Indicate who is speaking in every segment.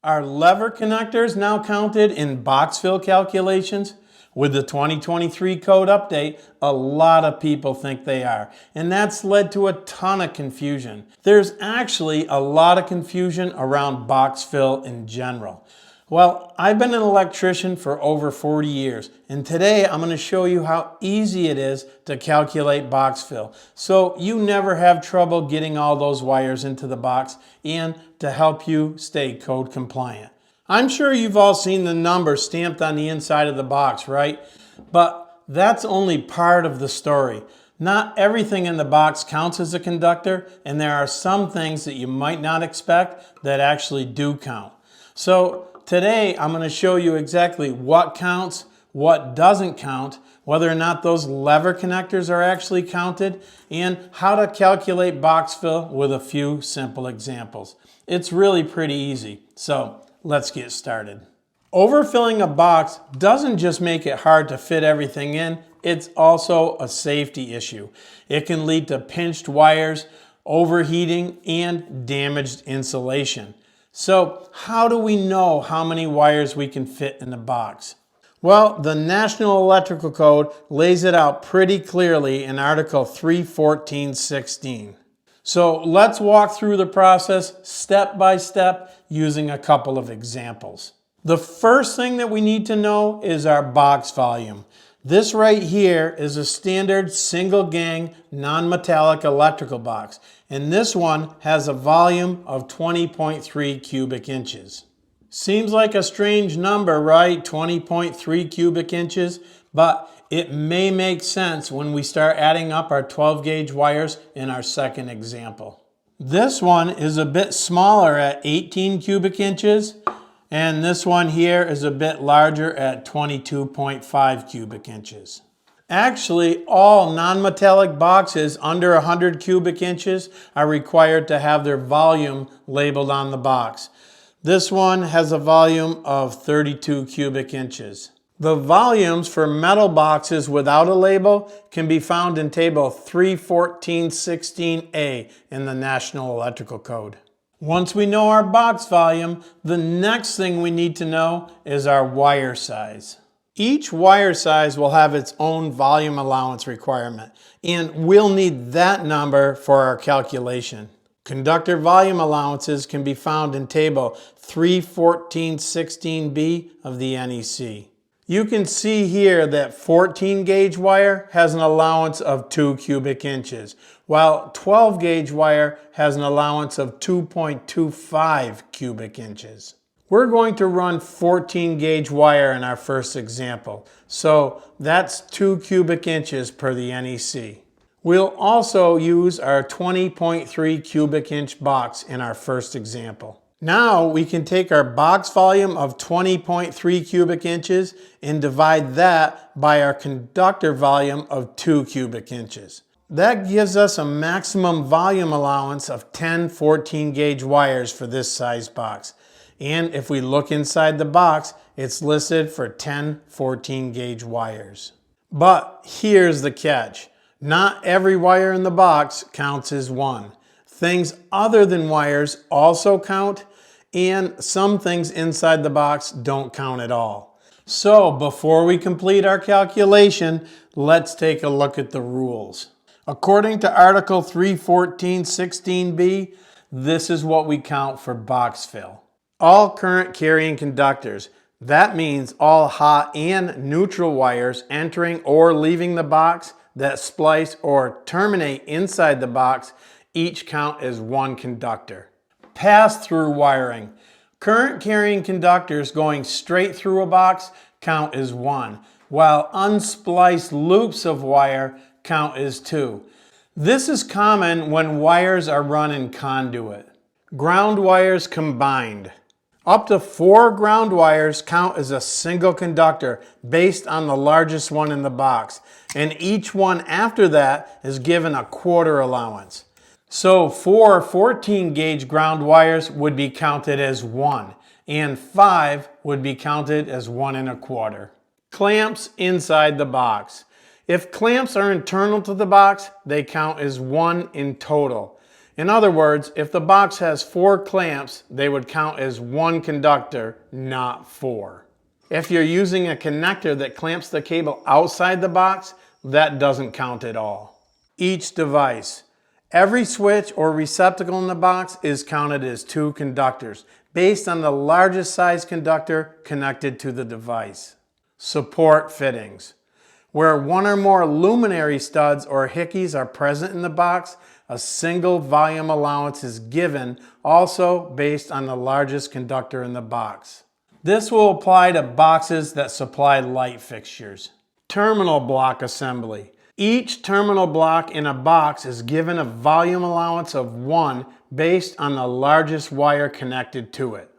Speaker 1: Are lever connectors now counted in box fill calculations? With the 2023 code update, a lot of people think they are, and that's led to a ton of confusion. There's actually a lot of confusion around box fill in general. Well, I've been an electrician for over 40 years, and today I'm going to show you how easy it is to calculate box fill, so you never have trouble getting all those wires into the box and to help you stay code compliant. I'm sure you've all seen the number stamped on the inside of the box, right? But that's only part of the story. Not everything in the box counts as a conductor, and there are some things that you might not expect that actually do count. So today I'm going to show you exactly what counts, what doesn't count, whether or not those lever connectors are actually counted, and how to calculate box fill with a few simple examples. It's really pretty easy, so let's get started. Overfilling a box doesn't just make it hard to fit everything in, it's also a safety issue. It can lead to pinched wires, overheating, and damaged insulation. So how do we know how many wires we can fit in the box? Well, the National Electrical Code lays it out pretty clearly in Article 314.16. So let's walk through the process step by step using a couple of examples. The first thing that we need to know is our box volume. This right here is a standard single gang non-metallic electrical box, and this one has a volume of 20.3 cubic inches. Seems like a strange number, right? 20.3 cubic inches, but it may make sense when we start adding up our 12 gauge wires in our second example. This one is a bit smaller at 18 cubic inches, and this one here is a bit larger at 22.5 cubic inches. Actually, all non-metallic boxes under 100 cubic inches are required to have their volume labeled on the box. This one has a volume of 32 cubic inches. The volumes for metal boxes without a label can be found in Table 314.16a in the National Electrical Code. Once we know our box volume, the next thing we need to know is our wire size. Each wire size will have its own volume allowance requirement, and we'll need that number for our calculation. Conductor volume allowances can be found in Table 314.16b of the NEC. You can see here that 14 gauge wire has an allowance of 2 cubic inches, while 12 gauge wire has an allowance of 2.25 cubic inches. We're going to run 14 gauge wire in our first example, so that's 2 cubic inches per the NEC. We'll also use our 20.3 cubic inch box in our first example. Now we can take our box volume of 20.3 cubic inches and divide that by our conductor volume of 2 cubic inches. That gives us a maximum volume allowance of 10 14 gauge wires for this size box. And if we look inside the box, it's listed for 10 14 gauge wires. But here's the catch. Not every wire in the box counts as one. Things other than wires also count, and some things inside the box don't count at all. So before we complete our calculation, let's take a look at the rules. According to Article 314.16b, this is what we count for box fill. All current carrying conductors, that means all hot and neutral wires entering or leaving the box that splice or terminate inside the box, each count as one conductor. Pass-through wiring. Current carrying conductors going straight through a box count as one, while unspliced loops of wire count as two. This is common when wires are run in conduit. Ground wires combined. Up to 4 ground wires count as a single conductor based on the largest one in the box, and each one after that is given a quarter allowance. So 4 14 gauge ground wires would be counted as 1, and 5 would be counted as 1 1/4. Clamps inside the box. If clamps are internal to the box, they count as 1 in total. In other words, if the box has 4 clamps, they would count as 1 conductor, not 4. If you're using a connector that clamps the cable outside the box, that doesn't count at all. Each device. Every switch or receptacle in the box is counted as 2 conductors, based on the largest size conductor connected to the device. Support fittings. Where 1 or more luminary studs or hickeys are present in the box, a single volume allowance is given, also based on the largest conductor in the box. This will apply to boxes that supply light fixtures. Terminal block assembly. Each terminal block in a box is given a volume allowance of 1 based on the largest wire connected to it.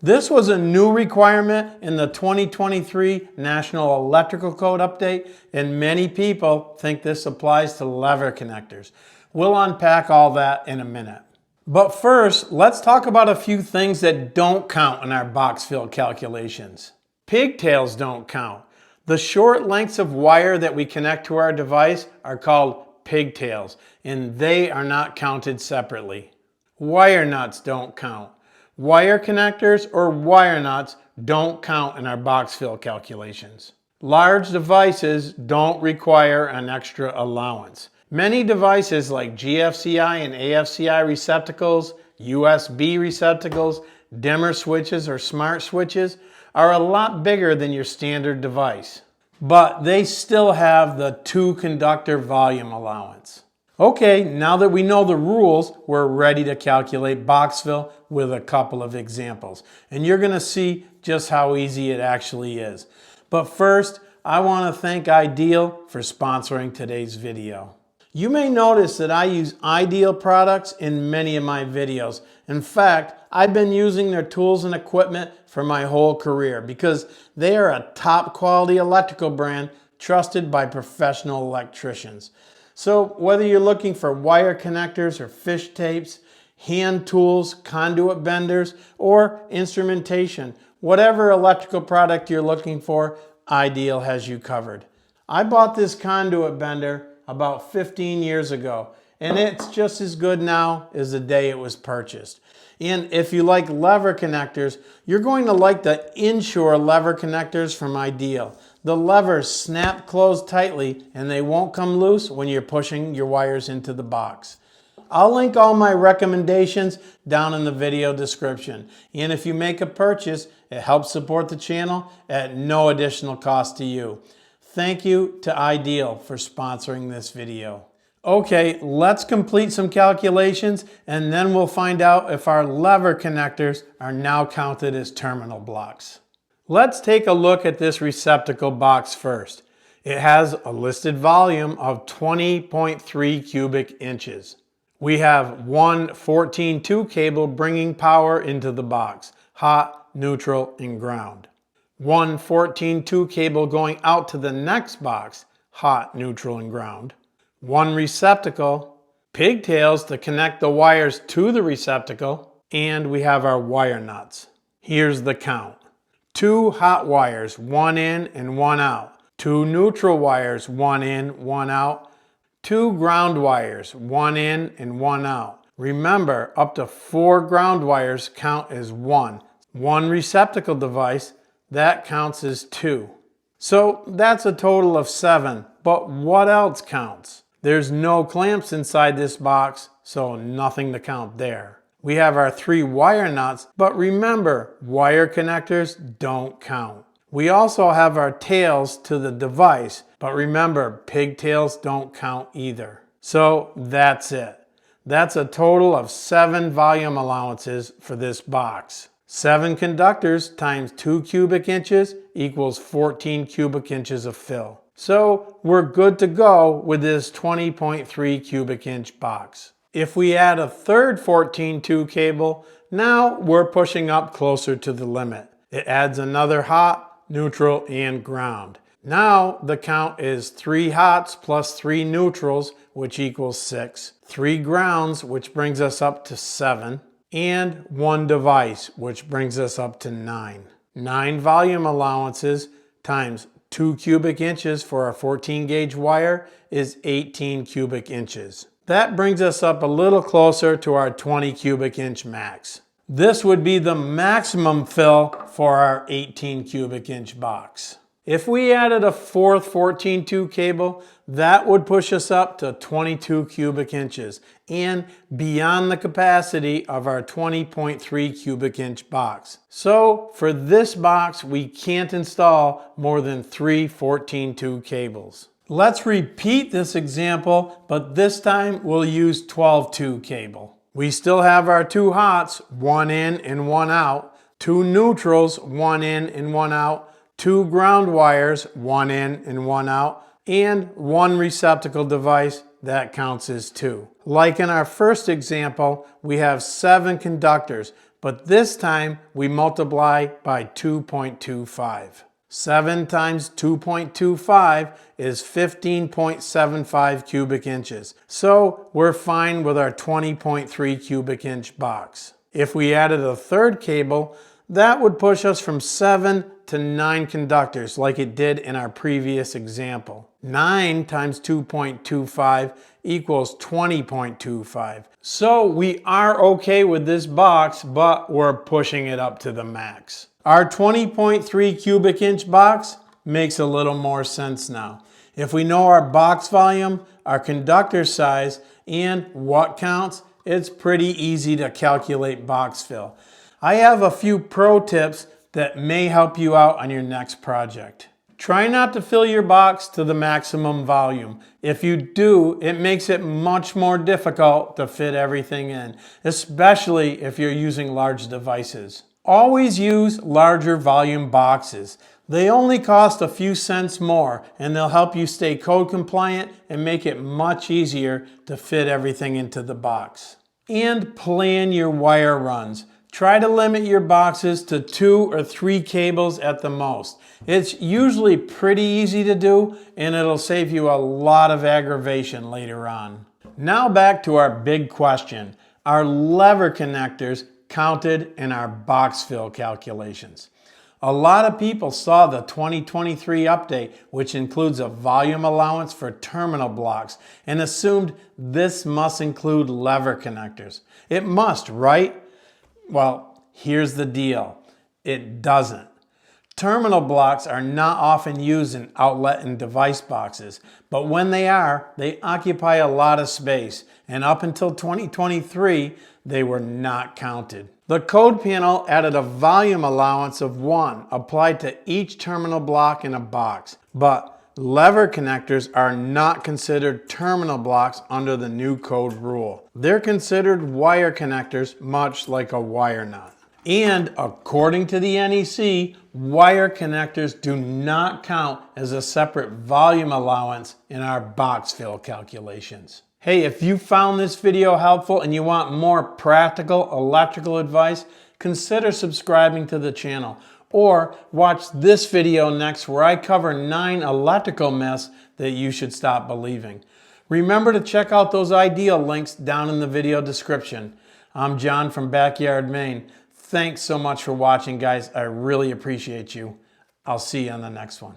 Speaker 1: This was a new requirement in the 2023 National Electrical Code update, and many people think this applies to lever connectors. We'll unpack all that in a minute. But first, let's talk about a few things that don't count in our box fill calculations. Pigtails don't count. The short lengths of wire that we connect to our device are called pigtails, and they are not counted separately. Wire nuts don't count. Wire connectors or wire nuts don't count in our box fill calculations. Large devices don't require an extra allowance. Many devices like GFCI and AFCI receptacles, USB receptacles, dimmer switches or smart switches are a lot bigger than your standard device, but they still have the 2 conductor volume allowance. Okay, now that we know the rules, we're ready to calculate box fill with a couple of examples. And you're going to see just how easy it actually is. But first, I want to thank Ideal for sponsoring today's video. You may notice that I use Ideal products in many of my videos. In fact, I've been using their tools and equipment for my whole career because they are a top quality electrical brand trusted by professional electricians. So whether you're looking for wire connectors or fish tapes, hand tools, conduit benders, or instrumentation, whatever electrical product you're looking for, Ideal has you covered. I bought this conduit bender about 15 years ago, and it's just as good now as the day it was purchased. And if you like lever connectors, you're going to like the Insure lever connectors from Ideal. The levers snap closed tightly and they won't come loose when you're pushing your wires into the box. I'll link all my recommendations down in the video description. And if you make a purchase, it helps support the channel at no additional cost to you. Thank you to Ideal for sponsoring this video. Okay, let's complete some calculations and then we'll find out if our lever connectors are now counted as terminal blocks. Let's take a look at this receptacle box first. It has a listed volume of 20.3 cubic inches. We have one 14-2 cable bringing power into the box, hot, neutral, and ground. One 14-2 cable going out to the next box, hot, neutral, and ground. One receptacle, pigtails to connect the wires to the receptacle, and we have our wire nuts. Here's the count. 2 hot wires, 1 in and 1 out. 2 neutral wires, 1 in, 1 out. 2 ground wires, 1 in and 1 out. Remember, up to 4 ground wires count as 1. 1 receptacle device, that counts as 2. So that's a total of 7, but what else counts? There's no clamps inside this box, so nothing to count there. We have our 3 wire nuts, but remember, wire connectors don't count. We also have our tails to the device, but remember, pigtails don't count either. So that's it. That's a total of 7 volume allowances for this box. 7 conductors times 2 cubic inches equals 14 cubic inches of fill. So we're good to go with this 20.3 cubic inch box. If we add a third 14-2 cable, now we're pushing up closer to the limit. It adds another hot, neutral, and ground. Now the count is 3 hots plus 3 neutrals, which equals 6, 3 grounds, which brings us up to 7, and 1 device, which brings us up to 9. 9 volume allowances times 2 cubic inches for our 14 gauge wire is 18 cubic inches. That brings us up a little closer to our 20 cubic inch max. This would be the maximum fill for our 18 cubic inch box. If we added a fourth 14-2 cable, that would push us up to 22 cubic inches and beyond the capacity of our 20.3 cubic inch box. So for this box, we can't install more than 3 14-2 cables. Let's repeat this example, but this time we'll use 12-2 cable. We still have our 2 hots, 1 in and 1 out, 2 neutrals, 1 in and 1 out, 2 ground wires, 1 in and 1 out, and 1 receptacle device, that counts as 2. Like in our first example, we have 7 conductors, but this time we multiply by 2.25. 7 times 2.25 is 15.75 cubic inches. So we're fine with our 20.3 cubic inch box. If we added a third cable, that would push us from 7 to 9 conductors like it did in our previous example. 9 times 2.25 equals 20.25. So we are okay with this box, but we're pushing it up to the max. Our 20.3 cubic inch box makes a little more sense now. If we know our box volume, our conductor size, and what counts, it's pretty easy to calculate box fill. I have a few pro tips that may help you out on your next project. Try not to fill your box to the maximum volume. If you do, it makes it much more difficult to fit everything in, especially if you're using large devices. Always use larger volume boxes. They only cost a few cents more and they'll help you stay code compliant and make it much easier to fit everything into the box. And plan your wire runs. Try to limit your boxes to 2 or 3 cables at the most. It's usually pretty easy to do and it'll save you a lot of aggravation later on. Now back to our big question. Are lever connectors counted in our box fill calculations? A lot of people saw the 2023 update, which includes a volume allowance for terminal blocks, and assumed this must include lever connectors. It must, right? Well, here's the deal. It doesn't. Terminal blocks are not often used in outlet and device boxes, but when they are, they occupy a lot of space, and up until 2023, they were not counted. The code panel added a volume allowance of 1 applied to each terminal block in a box, but lever connectors are not considered terminal blocks under the new code rule. They're considered wire connectors, much like a wire nut. And according to the NEC, wire connectors do not count as a separate volume allowance in our box fill calculations. Hey, if you found this video helpful and you want more practical electrical advice, consider subscribing to the channel. Or watch this video next where I cover 9 electrical myths that you should stop believing. Remember to check out those ideal links down in the video description. I'm John from Backyard, Maine. Thanks so much for watching, guys. I really appreciate you. I'll see you on the next one.